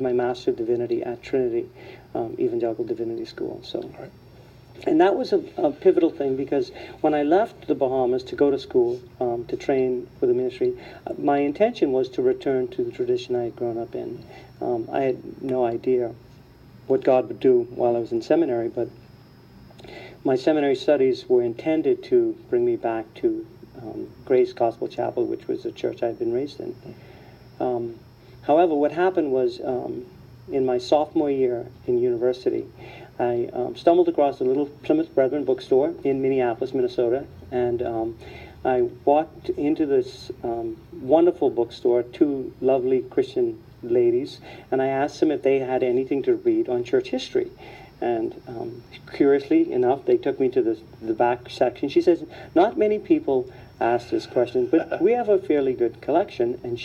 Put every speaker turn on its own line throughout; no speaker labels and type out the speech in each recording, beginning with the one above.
my Master of Divinity at Trinity Evangelical Divinity School. So.
Right.
And that was a pivotal thing, because when I left the Bahamas to go to school, to train for the ministry, my intention was to return to the tradition I had grown up in. I had no idea what God would do while I was in seminary, but my seminary studies were intended to bring me back to Grace Gospel Chapel, which was the church I'd been raised in. However, what happened was, in my sophomore year in university, I stumbled across a little Plymouth Brethren bookstore in Minneapolis, Minnesota, and I walked into this wonderful bookstore, two lovely Christian ladies, and I asked them if they had anything to read on church history. And curiously enough, they took me to the back section. She says, not many people ask this question, but we have a fairly good collection. And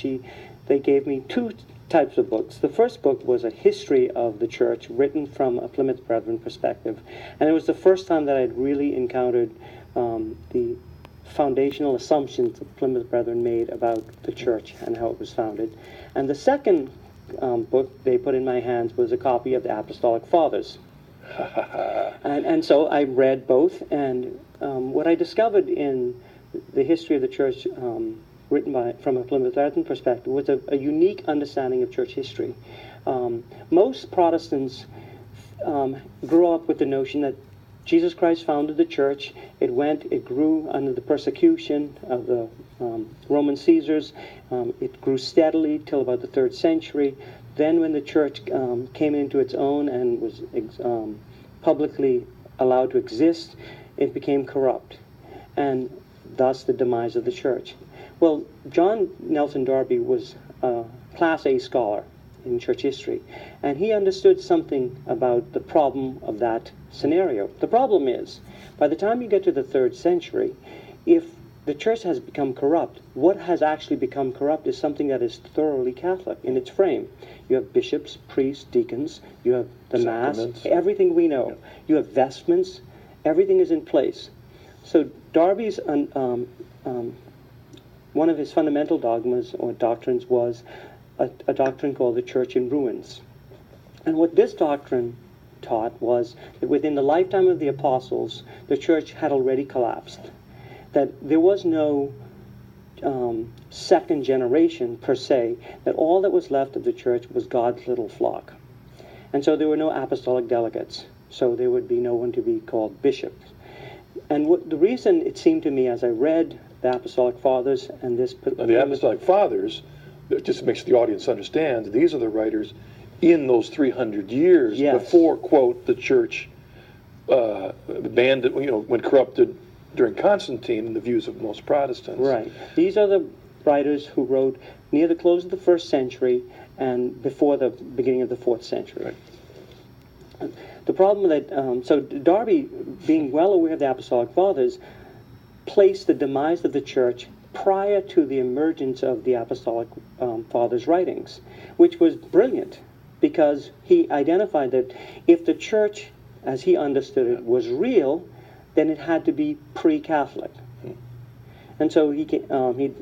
they gave me two types of books. The first book was a history of the church written from a Plymouth Brethren perspective. And it was the first time that I'd really encountered the foundational assumptions that Plymouth Brethren made about the church and how it was founded. And the second book they put in my hands was a copy of the Apostolic Fathers. and so I read both, and what I discovered in the history of the church written from a Plymouth Brethren perspective was a unique understanding of church history. Most Protestants grew up with the notion that Jesus Christ founded the church. It grew under the persecution of the Roman Caesars. It grew steadily till about the 3rd century. Then when the church came into its own and was publicly allowed to exist, it became corrupt, and thus the demise of the church. Well, John Nelson Darby was a Class A scholar in church history, and he understood something about the problem of that scenario. The problem is, by the time you get to the 3rd century, if the church has become corrupt, what has actually become corrupt is something that is thoroughly Catholic in its frame. You have bishops, priests, deacons, you have the Mass, everything we know. Yep. You have vestments, everything is in place. So Darby's one of his fundamental dogmas or doctrines was a doctrine called the Church in Ruins. And what this doctrine taught was that within the lifetime of the apostles, the church had already collapsed. That there was no second generation per se, that all that was left of the church was God's little flock. And so there were no apostolic delegates, so there would be no one to be called bishop. And the reason it seemed to me as I read the Apostolic Fathers and this...
The Apostolic Fathers, just to make sure the audience understands, these are the writers in those 300 years before, quote, the church went corrupted during Constantine in the views of most Protestants.
Right. These are the writers who wrote near the close of the 1st century and before the beginning of the 4th century. Right. The problem that, so Darby, being well aware of the Apostolic Fathers, placed the demise of the church prior to the emergence of the Apostolic Fathers' writings, which was brilliant because he identified that if the church, as he understood it, was real, then it had to be pre-Catholic. And so he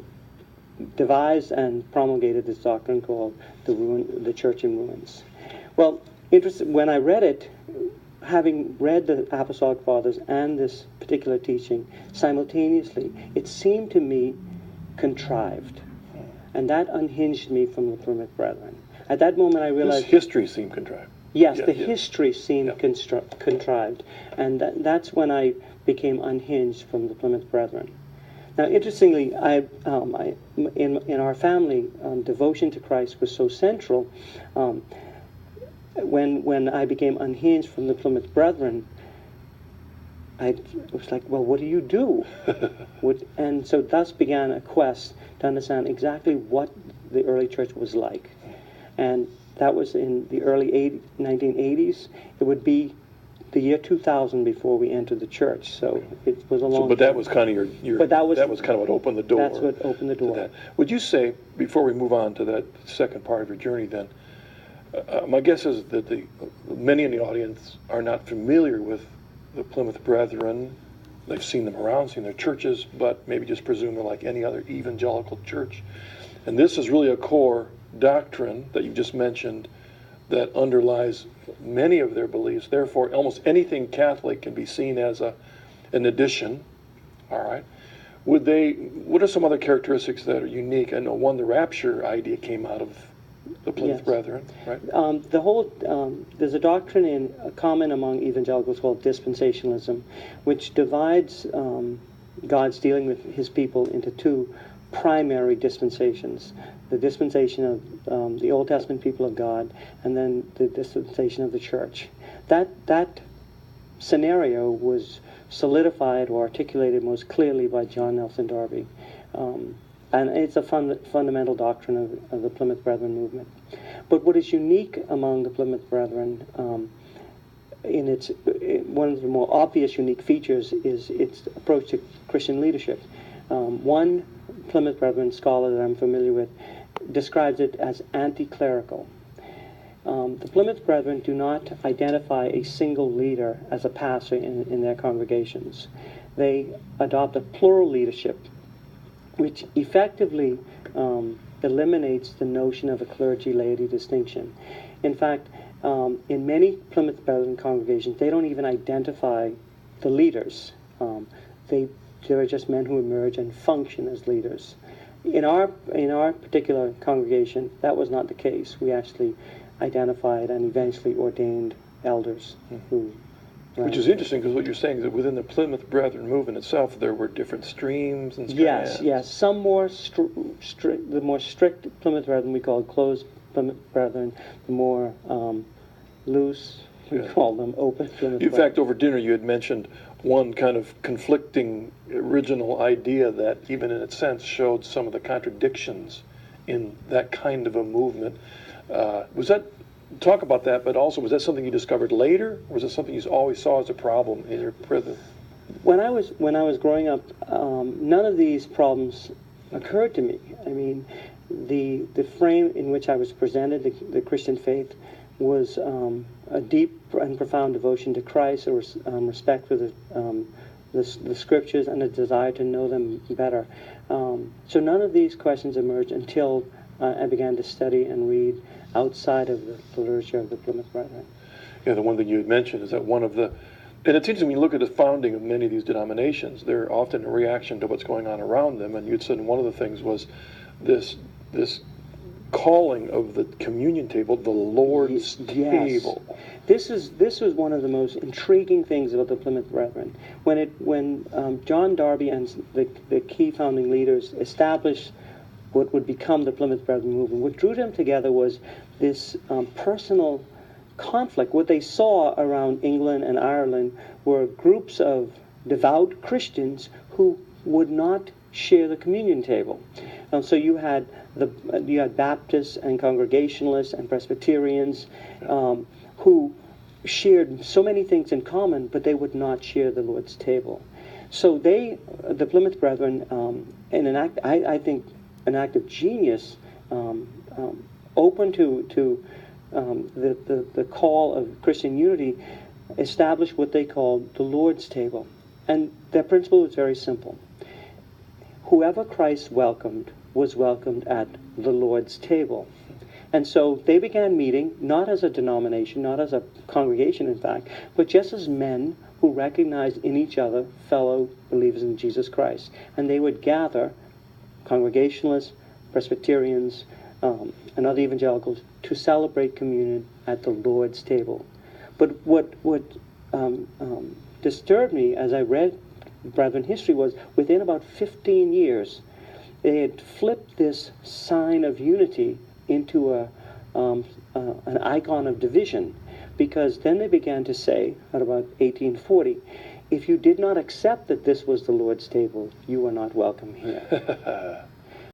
devised and promulgated this doctrine called the Church in Ruins. Well, when I read it, having read the Apostolic Fathers and this particular teaching simultaneously, it seemed to me contrived. And that unhinged me from the Plymouth Brethren. At that moment I realized...
This history seemed contrived.
Yes, the history seemed contrived. And that's when I became unhinged from the Plymouth Brethren. Now, interestingly, in our family, devotion to Christ was so central. When I became unhinged from the Plymouth Brethren, I was like, well, what do you do? And so thus began a quest to understand exactly what the early church was like. And that was in the early 1980s. It would be the year 2000 before we entered the church. So it was a long
But that was kind of that was kind of what opened the door.
That's what opened the door.
Would you say, before we move on to that second part of your journey then, my guess is that many in the audience are not familiar with the Plymouth Brethren. They've seen them around, seen their churches, but maybe just presume they're like any other evangelical church. And this is really a core doctrine that you just mentioned that underlies many of their beliefs. Therefore, almost anything Catholic can be seen as an addition. All right. What are some other characteristics that are unique? I know one, the rapture idea came out of the Plymouth
Yes.
Brethren, right?
There's a doctrine common among evangelicals called dispensationalism, which divides God's dealing with his people into two primary dispensations: the dispensation of the Old Testament people of God, and then the dispensation of the church. That scenario was solidified or articulated most clearly by John Nelson Darby. And it's a fundamental doctrine of the Plymouth Brethren movement. But what is unique among the Plymouth Brethren, one of the more obvious unique features is its approach to Christian leadership. One Plymouth Brethren scholar that I'm familiar with describes it as anti-clerical. The Plymouth Brethren do not identify a single leader as a pastor in their congregations. They adopt a plural leadership, which effectively eliminates the notion of a clergy-laity distinction. In fact, in many Plymouth Brethren congregations, they don't even identify the leaders. There are just men who emerge and function as leaders. In our particular congregation, that was not the case. We actually identified and eventually ordained elders who...
Which is interesting, because what you're saying is that within the Plymouth Brethren movement itself, there were different streams and strands.
Yes. Some more strict, the more strict Plymouth Brethren we called closed Plymouth Brethren. The more loose, we call them open Plymouth Brethren.
In fact, over dinner you had mentioned one kind of conflicting original idea that, even in its sense, showed some of the contradictions in that kind of a movement. Talk about that, but also, was that something you discovered later, or was it something you always saw as a problem in your prison?
When I was growing up, none of these problems occurred to me. I mean, the frame in which I was presented, the Christian faith, was a deep and profound devotion to Christ, a respect for the scriptures, and a desire to know them better. So none of these questions emerged until I began to study and read outside of the literature of the Plymouth Brethren.
Yeah, the one thing you had mentioned is that one of the, and it's interesting when you look at the founding of many of these denominations, they're often a reaction to what's going on around them, and you'd said one of the things was this calling of the communion table, the Lord's table.
This was one of the most intriguing things about the Plymouth Brethren. When John Darby and the key founding leaders established what would become the Plymouth Brethren movement, what drew them together was this personal conflict. What they saw around England and Ireland were groups of devout Christians who would not share the communion table. So you had Baptists and Congregationalists and Presbyterians who shared so many things in common, but they would not share the Lord's table. So the Plymouth Brethren, in an act, I think, an act of genius, open to the call of Christian unity, established what they called the Lord's table. And their principle was very simple. Whoever Christ welcomed was welcomed at the Lord's table. And so they began meeting, not as a denomination, not as a congregation, in fact, but just as men who recognized in each other fellow believers in Jesus Christ. And they would gather, Congregationalists, Presbyterians, and other evangelicals, to celebrate communion at the Lord's table. But what disturbed me as I read Brethren history was, within about 15 years, they had flipped this sign of unity into an icon of division, because then they began to say, at about 1840, if you did not accept that this was the Lord's table, you are not welcome here.